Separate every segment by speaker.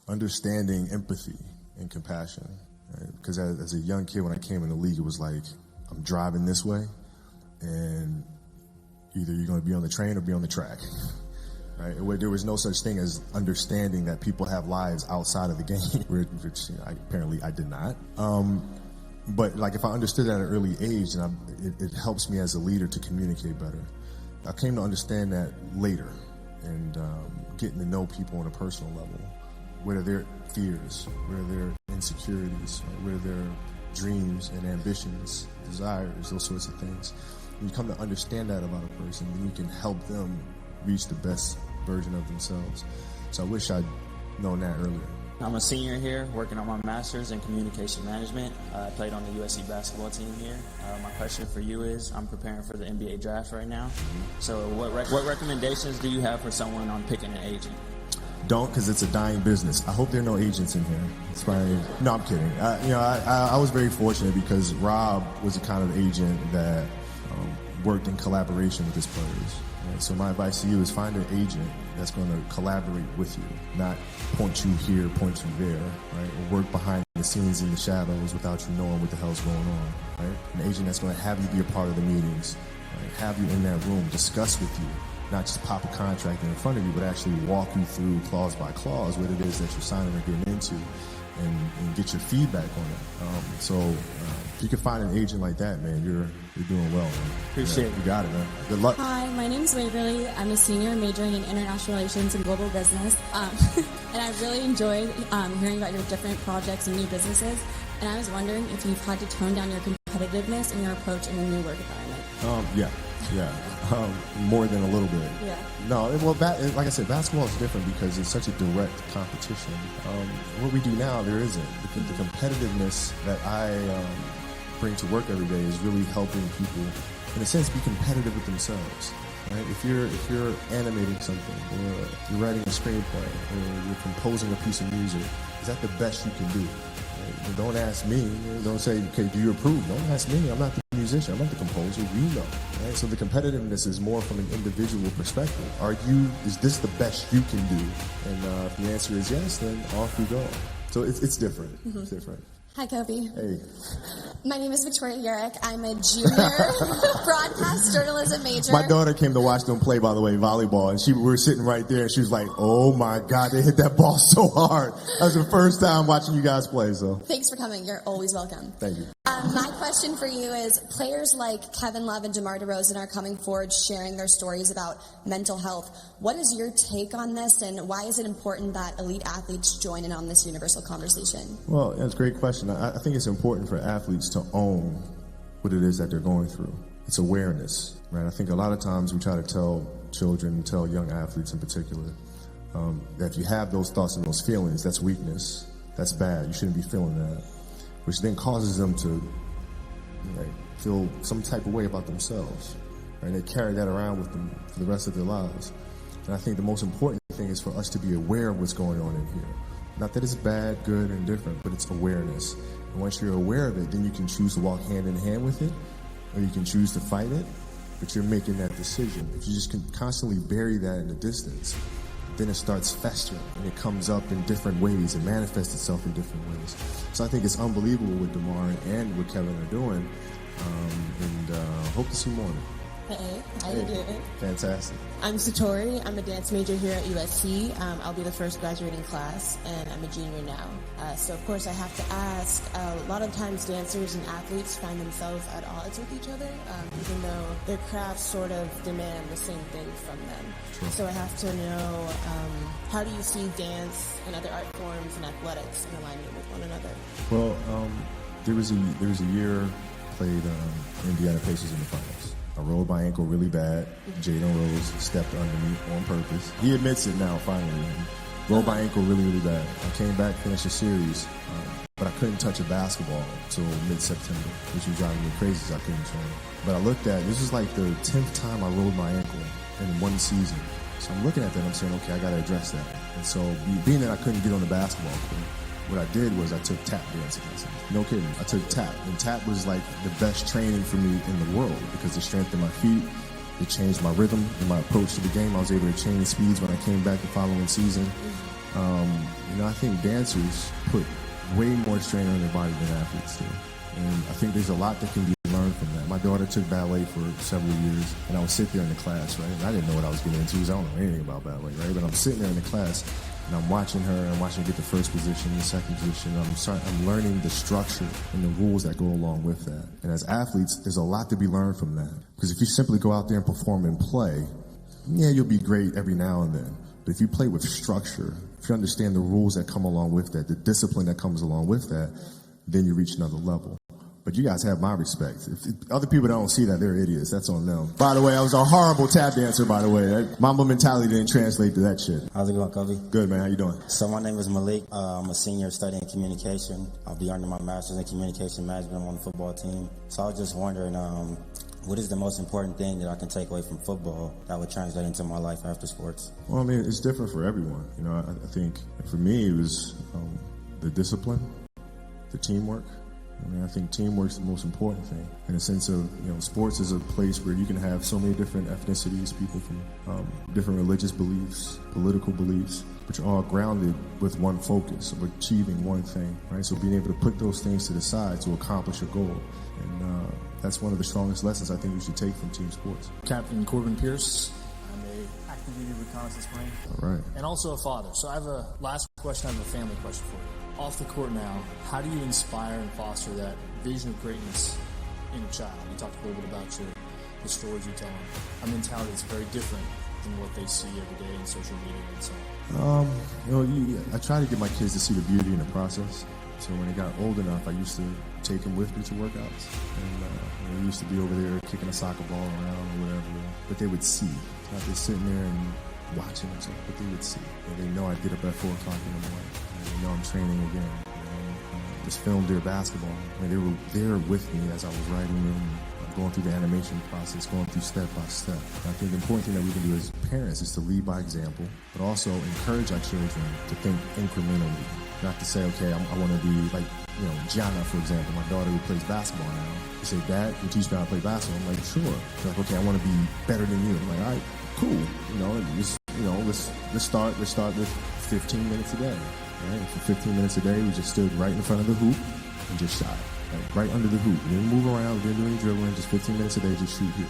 Speaker 1: understanding empathy and compassion. Because as a young kid, when I came in the league, it was like, I'm driving this way, and either you're going to be on the train or be on the track. Right? There was no such thing as understanding that people have lives outside of the game, which apparently I did not. But like if I understood that at an early age, it helps me as a leader to communicate better. I came to understand that later, and getting to know people on a personal level. What are their fears? What are their insecurities? Right? What are their dreams and ambitions, desires, those sorts of things. When you come to understand that about a person, then you can help them reach the best version of themselves. So I wish I'd known that earlier.
Speaker 2: I'm a senior here, working on my master's in communication management. I played on the USC basketball team here. My question for you is, I'm preparing for the NBA draft right now. So what recommendations do you have for someone on picking an agent?
Speaker 1: Don't, because it's a dying business. I hope there are no agents in here. It's probably, no, I'm kidding. I was very fortunate because Rob was the kind of agent that worked in collaboration with his players. Right? So my advice to you is find an agent that's going to collaborate with you, not point you here, point you there, right? Or work behind the scenes in the shadows without you knowing what the hell's going on, right? An agent that's going to have you be a part of the meetings, right? Have you in that room, discuss with you, not just pop a contract in front of you, but actually walk you through clause by clause what it is that you're signing or getting into, and get your feedback on it. So if you can find an agent like that, man, you're doing well, man.
Speaker 2: Appreciate it.
Speaker 1: You got it, man. Good luck.
Speaker 3: Hi, my name's Waverly. I'm a senior majoring in international relations and global business. And I really enjoyed hearing about your different projects and new businesses. And I was wondering if you've had to tone down your competitiveness in your approach in a new work environment.
Speaker 1: Yeah. More than a little bit.
Speaker 3: Yeah.
Speaker 1: No, well, like I said, basketball is different because it's such a direct competition. What we do now, there isn't. The competitiveness that I bring to work every day is really helping people, in a sense, be competitive with themselves. Right? If you're animating something, or you're writing a screenplay, or you're composing a piece of music, is that the best you can do? Right? And don't ask me. Don't say, okay, do you approve? Don't ask me. I'm not the musician. I'm not the composer. You know. Right? So the competitiveness is more from an individual perspective. Is this the best you can do? And if the answer is yes, then off we go. So it's different. Mm-hmm. It's different.
Speaker 4: Hi, Kobe.
Speaker 1: Hey.
Speaker 4: My name is Victoria Urich. I'm a junior broadcast journalism major.
Speaker 1: My daughter came to watch them play, by the way, volleyball, and we were sitting right there, and she was like, oh my God, they hit that ball so hard. That was the first time watching you guys play, so.
Speaker 4: Thanks for coming. You're always welcome.
Speaker 1: Thank you.
Speaker 4: My question for you is, players like Kevin Love and DeMar DeRozan are coming forward sharing their stories about mental health. What is your take on this, and why is it important that elite athletes join in on this universal conversation?
Speaker 1: Well, that's a great question. I think it's important for athletes to own what it is that they're going through. It's awareness, right? I think a lot of times we try to tell children, tell young athletes in particular, that if you have those thoughts and those feelings, that's weakness. That's bad. You shouldn't be feeling that. Which then causes them to feel some type of way about themselves. Right? They carry that around with them for the rest of their lives. And I think the most important thing is for us to be aware of what's going on in here. Not that it's bad, good, and different, but it's awareness. And once you're aware of it, then you can choose to walk hand in hand with it, or you can choose to fight it, but you're making that decision. If you just can constantly bury that in the distance, then it starts festering, and it comes up in different ways. It manifests itself in different ways. So I think it's unbelievable what DeMar and what Kevin are doing, and hope to see more of it.
Speaker 5: Hey, how you doing?
Speaker 1: Fantastic.
Speaker 5: I'm Satori. I'm a dance major here at USC. I'll be the first graduating class, and I'm a junior now. So, of course, I have to ask, a lot of times dancers and athletes find themselves at odds with each other, even though their crafts sort of demand the same thing from them.
Speaker 1: Sure.
Speaker 5: So I have to know, how do you see dance and other art forms and athletics in alignment with one another?
Speaker 1: Well, there was a year played Indiana Pacers in the finals. I rolled my ankle really bad. Jaden Rose stepped under me on purpose. He admits it now, finally. Rolled my ankle really, really bad. I came back, finished the series, but I couldn't touch a basketball until mid-September, which was driving me crazy because I couldn't train. But I looked at, this was like the 10th time I rolled my ankle in one season. So I'm looking at that and I'm saying, okay, I got to address that. And so being that I couldn't get on the basketball court, what I did was I took tap dancing lessons. No kidding. I took tap. And tap was like the best training for me in the world because it strengthened my feet. It changed my rhythm and my approach to the game. I was able to change speeds when I came back the following season. I think dancers put way more strain on their body than athletes do. And I think there's a lot that can be learned from that. My daughter took ballet for several years, and I would sit there in the class, right? And I didn't know what I was getting into, because I don't know anything about ballet, right? But I'm sitting there in the class, and I'm watching her, and I'm watching her get the first position, the second position. I'm learning the structure and the rules that go along with that. And as athletes, there's a lot to be learned from that. Because if you simply go out there and perform and play, yeah, you'll be great every now and then. But if you play with structure, if you understand the rules that come along with that, the discipline that comes along with that, then you reach another level. But you guys have my respect. If other people don't see that, they're idiots. That's on them. By the way, I was a horrible tap dancer, by the way. That Mamba mentality didn't translate to that shit.
Speaker 6: How's it going, Kobe?
Speaker 1: Good, man. How you doing?
Speaker 6: So my name is Malik. I'm a senior studying communication. I'll be earning my master's in communication management. I'm on the football team. So I was just wondering, what is the most important thing that I can take away from football that would translate into my life after sports?
Speaker 1: Well, I mean, it's different for everyone. I think for me, it was the discipline, the teamwork. I think teamwork's the most important thing, in the sense of, sports is a place where you can have so many different ethnicities, people from different religious beliefs, political beliefs, but you're all grounded with one focus of achieving one thing, right? So being able to put those things to the side to accomplish a goal. And that's one of the strongest lessons I think we should take from team sports.
Speaker 7: Captain Corbin Pierce. I'm a active duty reconnaissance Marine.
Speaker 1: All right.
Speaker 7: And also a father. So I have a last question. I have a family question for you. Off the court now, how do you inspire and foster that vision of greatness in a child? You talked a little bit about the stories you tell them. A mentality that's very different than what they see every day in social media and so on.
Speaker 1: I try to get my kids to see the beauty in the process. So when they got old enough, I used to take them with me to workouts. And we used to be over there kicking a soccer ball around or whatever. But they would see. Not just sitting there and watching and stuff, but they would see. And they know I'd get up at 4 o'clock in the morning. And they know I'm training again. And just filmed their basketball. And they were there with me as I was writing them, going through the animation process, going through step by step. And I think the important thing that we can do as parents is to lead by example, but also encourage our children to think incrementally. Not to say, okay, I want to be like, Gianna, for example, my daughter who plays basketball now. She said, Dad, can you teach me how to play basketball? I'm like, sure. She's like, okay, I want to be better than you. I'm like, all right, cool. Let's start with 15 minutes a day. Right? And for 15 minutes a day, we just stood right in front of the hoop and just shot. Right under the hoop. We didn't move around, we didn't do any dribbling, just 15 minutes a day, just shoot here.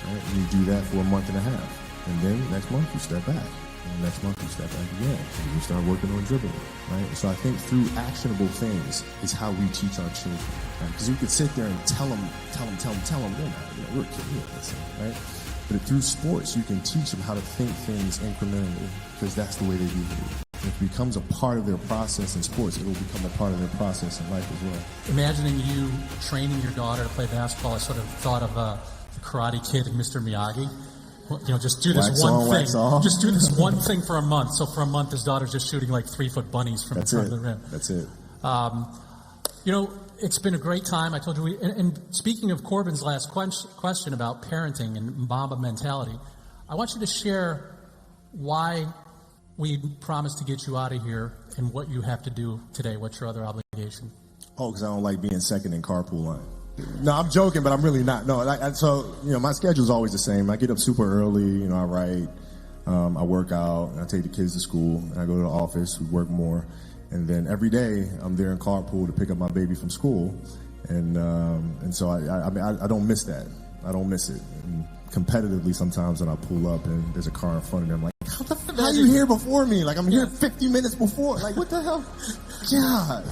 Speaker 1: Right? And you do that for a month and a half. And then next month you step back. And next month you step back again. And you start working on dribbling. Right? So I think through actionable things is how we teach our children. Because you could sit there and tell them, they're not, we're kids, right? But through sports, you can teach them how to think things incrementally, because that's the way they behave. If it becomes a part of their process in sports, it will become a part of their process in life as well.
Speaker 8: Imagining you training your daughter to play basketball, I sort of thought of the Karate Kid and Mr. Miyagi. Just do this one thing. Just do this one thing for a month. So for a month, his daughter's just shooting like 3-foot bunnies from the front of the rim.
Speaker 1: That's it.
Speaker 8: It's been a great time. I told you. And speaking of Corbin's last question about parenting and Mamba mentality, I want you to share why we promised to get you out of here and what you have to do today. What's your other obligation?
Speaker 1: Oh, because I don't like being second in carpool line. No, I'm joking, but I'm really not. No, my schedule's always the same. I get up super early. I write, I work out, I take the kids to school, and I go to the office. We work more, and then every day I'm there in carpool to pick up my baby from school, and so I don't miss that. I don't miss it. And competitively, sometimes when I pull up and there's a car in front of me, I'm like, how are you here before me? Like, I'm here 50 minutes before. Like, what the hell? God.